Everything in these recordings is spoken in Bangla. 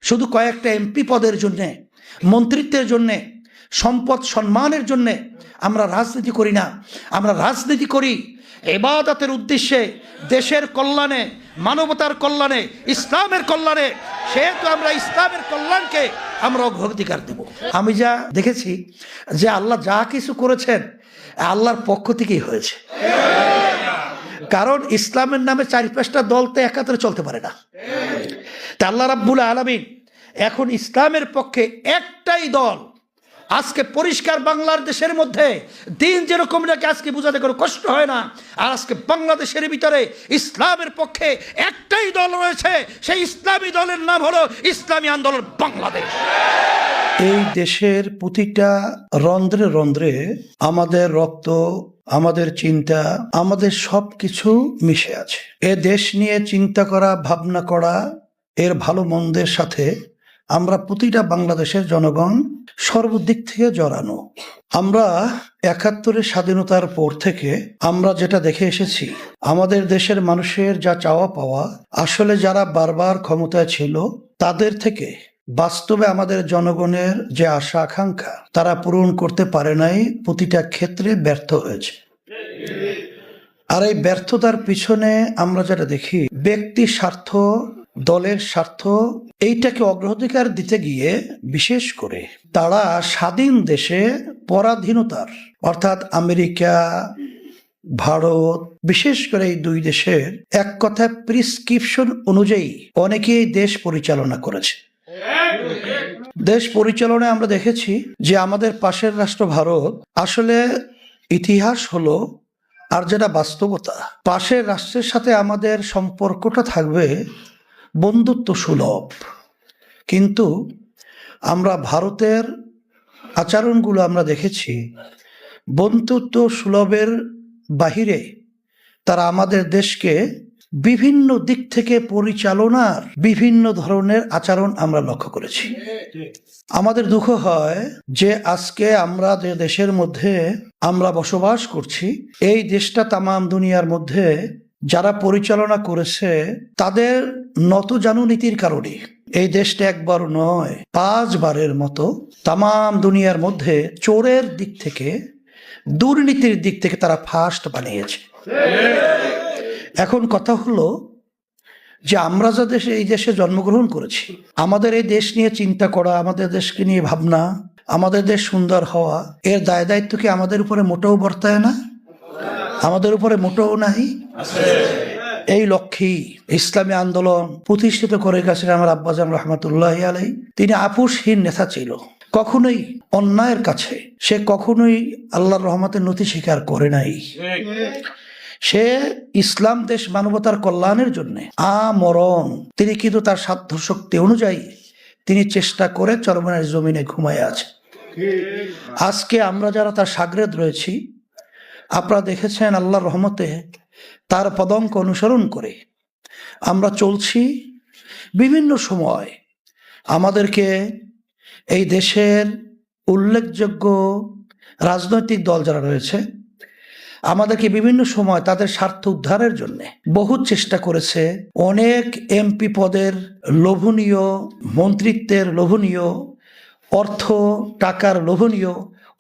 শুধু কয়েকটা এমপি পদের জন্যে, মন্ত্রিত্বের জন্যে, সম্পদ সম্মানের জন্যে আমরা রাজনীতি করি না। আমরা রাজনীতি করি ইবাদতের উদ্দেশ্যে, দেশের কল্যাণে, মানবতার কল্যাণে, ইসলামের কল্যাণে। সেহেতু আমরা ইসলামের কল্যাণকে আমরা অগ্রাধিকার দেব। আমি যা দেখেছি যে আল্লাহ যা কিছু করেছেন আল্লাহর পক্ষ থেকেই হয়েছে। কারণ ইসলামের নামে 4-5টা দল তো একাত্রে চলতে পারে না। তা আল্লাহ রাব্বুল আলামিন এখন ইসলামের পক্ষে একটাই দল। আজকে পরিষ্কার বাংলাদেশের মধ্যে দিন যেরকম নাকি আজকে বোঝাতে কোনো কষ্ট হয় না, আর আজকে বাংলাদেশের ভিতরে ইসলামের পক্ষে একটাই দল রয়েছে। সেই ইসলামী দলের নাম হলো ইসলামী আন্দোলন বাংলাদেশ। এই দেশের প্রতিটা রন্ধ্রে রন্ধ্রে আমাদের রক্ত, আমাদের চিন্তা, আমাদের সব কিছু মিশে আছে। এ দেশ নিয়ে চিন্তা করা, ভাবনা করা, এর ভালো মন্দের সাথে আমরা প্রতিটা বাংলাদেশের জনগণ সর্বদিক থেকে জড়ানো। আমরা ৭১-এর স্বাধীনতার পর থেকে আমরা যেটা দেখে এসেছি, আমাদের দেশের মানুষের যা চাওয়া পাওয়া, আসলে যারা বারবার ক্ষমতায় ছিল তাদের থেকে বাস্তবে আমাদের জনগণের যে আশা আকাঙ্ক্ষা তারা পূরণ করতে পারে নাই, প্রতিটা ক্ষেত্রে ব্যর্থ হয়েছে। আর এই ব্যর্থতার পিছনে আমরা যেটা দেখি, ব্যক্তি স্বার্থ, দলের স্বার্থ, এইটাকে অগ্রাধিকার দিতে গিয়ে বিশেষ করে তারা স্বাধীন দেশে পরাধীনতার, অর্থাৎ আমেরিকা, ভারত, বিশেষ করে এই দুই দেশের এক কথায় প্রিসক্রিপশন অনুযায়ী অনেকেই দেশ পরিচালনা করেছে। দেশ পরিচালনায় আমরা দেখেছি যে আমাদের পাশের রাষ্ট্র ভারত, আসলে ইতিহাস হলো আর যেটা বাস্তবতা, পাশের রাষ্ট্রের সাথে আমাদের সম্পর্কটা থাকবে বন্ধুত্ব সুলভ, কিন্তু আমরা ভারতের আচরণগুলো আমরা দেখেছি বন্ধুত্ব সুলভের বাহিরে তারা আমাদের দেশকে বিভিন্ন দিক থেকে পরিচালনার বিভিন্ন ধরনের আচরণ আমরা লক্ষ্য করেছি। আমাদের দুঃখ হয় যে আজকে আমরা যে দেশের মধ্যে আমরা বসবাস করছি, এই দেশটা তামাম দুনিয়ার মধ্যে যারা পরিচালনা করেছে তাদের নতজানু নীতির কারণে এই দেশটা একবার নয় 5 বারের মতো তামাম দুনিয়ার মধ্যে চোরের দিক থেকে, দুর্নীতির দিক থেকে তারা ফার্স্ট বানিয়েছে। এখন কথা হলো যে আমরা যা দেশে, এই দেশে জন্মগ্রহণ করেছি, আমাদের এই দেশ নিয়ে চিন্তা করা, আমাদের দেশকে নিয়ে ভাবনা, আমাদের দেশ সুন্দর হওয়া, এর দায় দায়িত্ব কি আমাদের উপরে মোটেও বর্তায় না? আমাদের উপরে মোটেও নাই। এই লক্ষ্যেই ইসলামী আন্দোলন প্রতিষ্ঠিত করে গেছেন আমার আব্বাজান রহমতুল্লাহি আলাইহি। তিনি আপোষহীন নেতা ছিল, কখনোই অন্যায়ের কাছে সে কখনোই আল্লাহর রহমতের নতি স্বীকার করে নাই। সে ইসলাম, দেশ, মানবতার কল্যাণের জন্য আমরণ তিনি কিন্তু তার সাধ্য শক্তি অনুযায়ী তিনি চেষ্টা করে চরমনের জমিনে ঘুমায় আছে। আজকে আমরা যারা তার শাগরেদ রয়েছি, আপনারা দেখেছেন আল্লাহর রহমতে তার পদঙ্ক অনুসরণ করে আমরা চলছি। বিভিন্ন সময় আমাদেরকে এই দেশের উল্লেখযোগ্য রাজনৈতিক দল যারা রয়েছে আমাদেরকে বিভিন্ন সময় তাদের স্বার্থ উদ্ধারের জন্য বহু চেষ্টা করেছে। অনেক এমপি পদের লোভনীয়, মন্ত্রিত্বের লোভনীয়, অর্থ টাকার লোভনীয়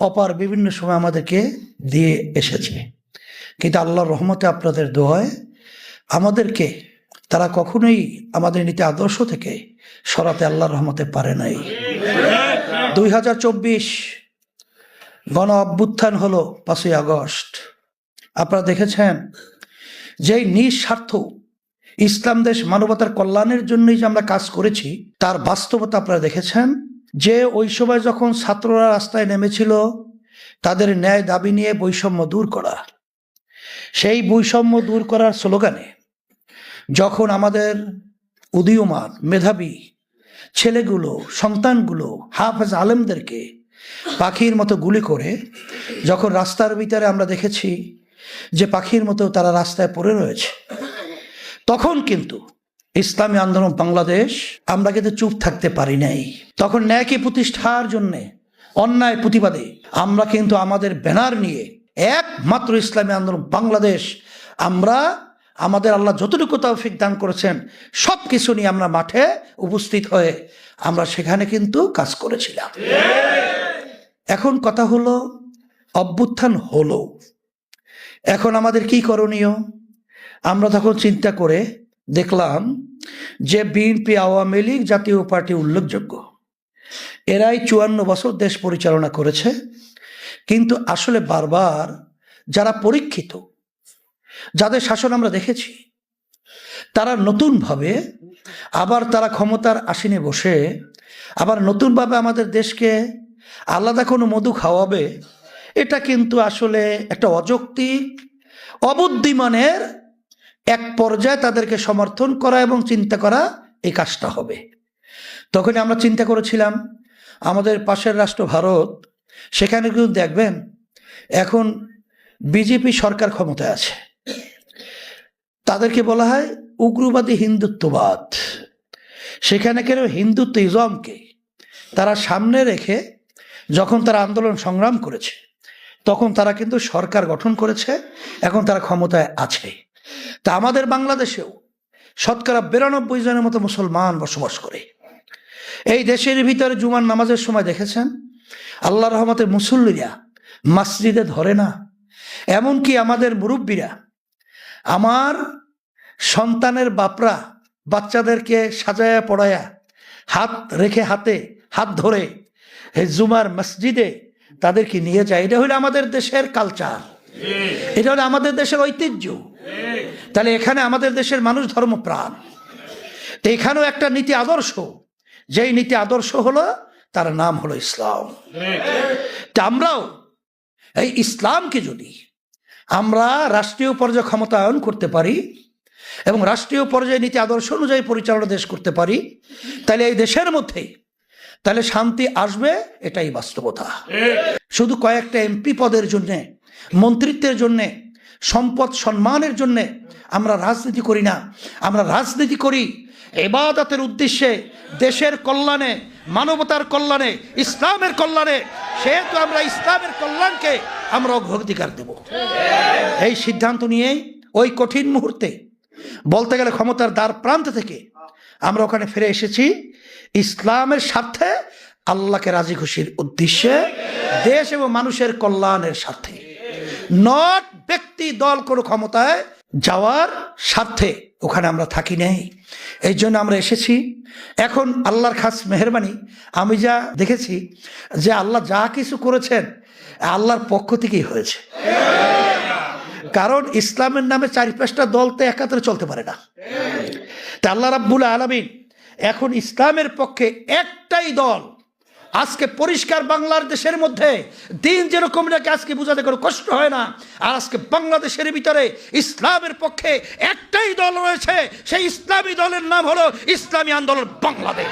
অপার বিভিন্ন সময় আমাদেরকে দিয়ে এসেছে, কিন্তু আল্লাহর রহমতে আপনাদের দোয়ায় আমাদেরকে তারা কখনোই আমাদের নীতি আদর্শ থেকে সরাতে আল্লাহর রহমতে পারে নাই। 2024 গণ অভ্যুত্থান হলো 5ই আগস্ট। আপনারা দেখেছেন যে নিঃস্বার্থ ইসলাম, দেশ, মানবতার কল্যাণের জন্যই যে আমরা কাজ করেছি তার বাস্তবতা আপনারা দেখেছেন। যে ওই সময় যখন ছাত্ররা রাস্তায় নেমেছিল তাদের ন্যায় দাবি নিয়ে বৈষম্য দূর করা, সেই বৈষম্য দূর করার স্লোগানে যখন আমাদের উদীয়মান মেধাবী ছেলেগুলো, সন্তানগুলো, হাফেজ আলেমদেরকে পাখির মতো গুলি করে যখন রাস্তার ভিতরে আমরা দেখেছি যে পাখির মতো তারা রাস্তায় পড়ে রয়েছে, তখন কিন্তু ইসলামী আন্দোলন বাংলাদেশ আমরা কিন্তু চুপ থাকতে পারি নাই। তখন ন্যায়কে প্রতিষ্ঠার জন্য, অন্যায় প্রতিবাদে আমরা কিন্তু আমাদের ব্যানার নিয়ে একমাত্র ইসলামী আন্দোলন বাংলাদেশ আমরা আমাদের আল্লাহ যতটুকু তৌফিক দান করেছেন সব কিছু নিয়ে আমরা মাঠে উপস্থিত হয়ে আমরা সেখানে কিন্তু কাজ করেছিলাম। এখন কথা হলো, অভ্যুত্থান হলো, এখন আমাদের কি করণীয়? আমরা তখন চিন্তা করে দেখলাম যে বিএনপি, আওয়ামী লীগ, জাতীয় পার্টি উল্লেখযোগ্য, এরাই 54 বছর দেশ পরিচালনা করেছে। কিন্তু আসলে বারবার যারা পরীক্ষিত, যাদের শাসন আমরা দেখেছি, তারা নতুনভাবে আবার তারা ক্ষমতার আসনে বসে আবার নতুনভাবে আমাদের দেশকে আলাদা কোনো মধু খাওয়াবে, এটা কিন্তু আসলে একটা অযৌক্তিক, অবুদ্ধিমানের এক পর্যায়ে তাদেরকে সমর্থন করা এবং চিন্তা করা, এই কাজটা হবে। তখন আমরা চিন্তা করেছিলাম আমাদের পাশের রাষ্ট্র ভারত, সেখানে কিন্তু দেখবেন এখন বিজেপি সরকার ক্ষমতায় আছে, তাদেরকে বলা হয় উগ্রবাদী হিন্দুত্ববাদ। সেখানে কেন হিন্দুত্ব ইজমকে তারা সামনে রেখে যখন তারা আন্দোলন সংগ্রাম করেছে, তখন তারা কিন্তু সরকার গঠন করেছে, এখন তারা ক্ষমতায় আছে। তা আমাদের বাংলাদেশেও শতকরা 92 জনের মতো মুসলমান বসবাস করে। এই দেশের ভিতরে জুমার নামাজের সময় দেখেছেন আল্লাহর রহমতে মুসল্লিরা মসজিদে ধরে না। এমনকি আমাদের মুরব্বীরা, আমার সন্তানের বাপরা বাচ্চাদেরকে সাজায়া পড়ায়া হাত রেখে হাতে হাত ধরে জুমার মসজিদে তাদেরকে নিয়ে যায়। এটা হলো আমাদের দেশের কালচার, এটা হলো আমাদের দেশের ঐতিহ্য। তাহলে এখানে আমাদের দেশের মানুষ ধর্মপ্রাণ, তো এখানেও একটা নীতি আদর্শ, যেই নীতি আদর্শ হলো তার নাম হলো ইসলাম। তা আমরাও এই ইসলামকে যদি আমরা রাষ্ট্রীয় পর্যায়ে ক্ষমতায়ন করতে পারি এবং রাষ্ট্রীয় পর্যায়ে নীতি আদর্শ অনুযায়ী পরিচালনা দেশ করতে পারি, তাহলে এই দেশের মধ্যে তাহলে শান্তি আসবে, এটাই বাস্তবতা। শুধু কয়েকটা এমপি পদের জন্যে, মন্ত্রিত্বের জন্যে, সম্পদ সম্মানের জন্যে আমরা রাজনীতি করি না। আমরা রাজনীতি করি ইবাদতের উদ্দেশ্যে, দেশের কল্যাণে, মানবতার কল্যাণে, ইসলামের কল্যাণে। সেহেতু আমরা ইসলামের কল্যাণকে আমরা অগ্রাধিকার দেব। এই সিদ্ধান্ত নিয়েই ওই কঠিন মুহূর্তে, বলতে গেলে ক্ষমতার দ্বার প্রান্ত থেকে আমরা ওখানে ফিরে এসেছি ইসলামের স্বার্থে, আল্লাহকে রাজি খুশির উদ্দেশ্যে, দেশ এবং মানুষের কল্যাণের স্বার্থে, নট ব্যক্তি দল কোনো ক্ষমতায় যাওয়ার স্বার্থে ওখানে আমরা থাকি নাই। এই জন্য আমরা এসেছি। এখন আল্লাহর খাস মেহেরবানি, আমি যা দেখেছি যে আল্লাহ যা কিছু করেছেন আল্লাহর পক্ষ থেকেই হয়েছে। কারণ ইসলামের নামে 4-5টা দল তো একাত্রে চলতে পারে না। তা আল্লাহ রাব্বুল আলামিন এখন ইসলামের পক্ষে একটাই দল, আজকে পরিষ্কার বাংলার দেশের মধ্যে দিন যেরকম নাকি আজকে বোঝাতে কোনো কষ্ট হয় না, আর আজকে বাংলাদেশের ভিতরে ইসলামের পক্ষে একটাই দল রয়েছে, সেই ইসলামী দলের নাম হলো ইসলামী আন্দোলন বাংলাদেশ।